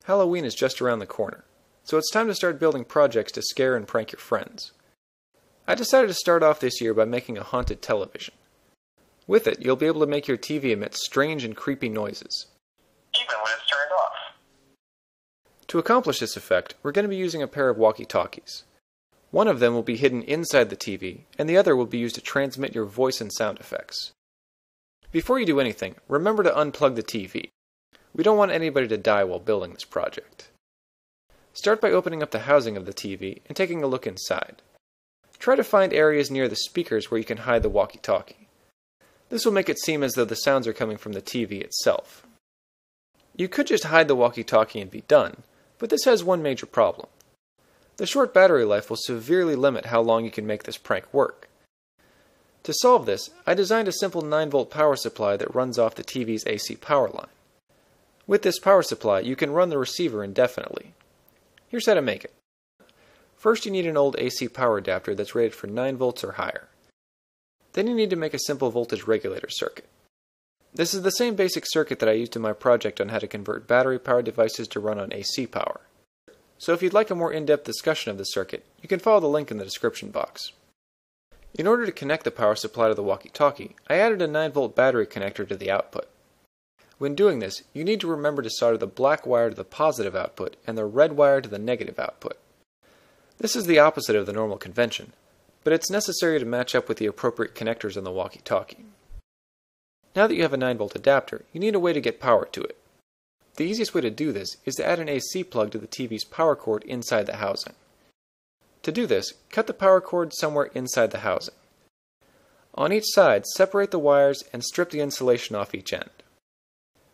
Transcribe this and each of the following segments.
Halloween is just around the corner, so it's time to start building projects to scare and prank your friends. I decided to start off this year by making a haunted television. With it, you'll be able to make your TV emit strange and creepy noises, even when it's turned off. To accomplish this effect, we're going to be using a pair of walkie-talkies. One of them will be hidden inside the TV, and the other will be used to transmit your voice and sound effects. Before you do anything, remember to unplug the TV. We don't want anybody to die while building this project. Start by opening up the housing of the TV and taking a look inside. Try to find areas near the speakers where you can hide the walkie-talkie. This will make it seem as though the sounds are coming from the TV itself. You could just hide the walkie-talkie and be done, but this has one major problem. The short battery life will severely limit how long you can make this prank work. To solve this, I designed a simple 9-volt power supply that runs off the TV's AC power line. With this power supply, you can run the receiver indefinitely. Here's how to make it. First, you need an old AC power adapter that's rated for 9 volts or higher. Then you need to make a simple voltage regulator circuit. This is the same basic circuit that I used in my project on how to convert battery-powered devices to run on AC power. So if you'd like a more in-depth discussion of the circuit, you can follow the link in the description box. In order to connect the power supply to the walkie-talkie, I added a 9-volt battery connector to the output. When doing this, you need to remember to solder the black wire to the positive output and the red wire to the negative output. This is the opposite of the normal convention, but it's necessary to match up with the appropriate connectors on the walkie-talkie. Now that you have a 9-volt adapter, you need a way to get power to it. The easiest way to do this is to add an AC plug to the TV's power cord inside the housing. To do this, cut the power cord somewhere inside the housing. On each side, separate the wires and strip the insulation off each end.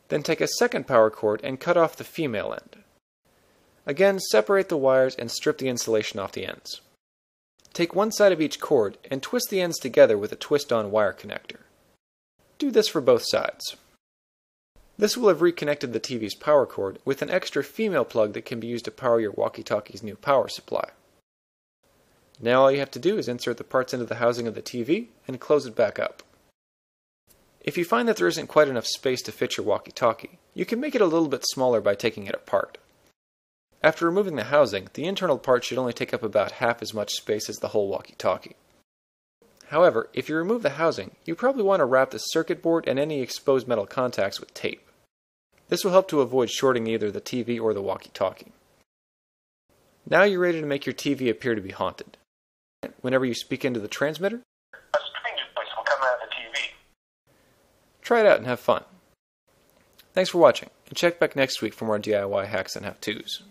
Then take a second power cord and cut off the female end. Again, separate the wires and strip the insulation off the ends. Take one side of each cord and twist the ends together with a twist-on wire connector. Do this for both sides. This will have reconnected the TV's power cord with an extra female plug that can be used to power your walkie-talkie's new power supply. Now all you have to do is insert the parts into the housing of the TV and close it back up. If you find that there isn't quite enough space to fit your walkie-talkie, you can make it a little bit smaller by taking it apart. After removing the housing, the internal part should only take up about half as much space as the whole walkie-talkie. However, if you remove the housing, you probably want to wrap the circuit board and any exposed metal contacts with tape. This will help to avoid shorting either the TV or the walkie-talkie. Now you're ready to make your TV appear to be haunted. Whenever you speak into the transmitter, A strange voice will come out of the TV. try it out and have fun. Thanks for watching, and check back next week for more DIY hacks and how-tos.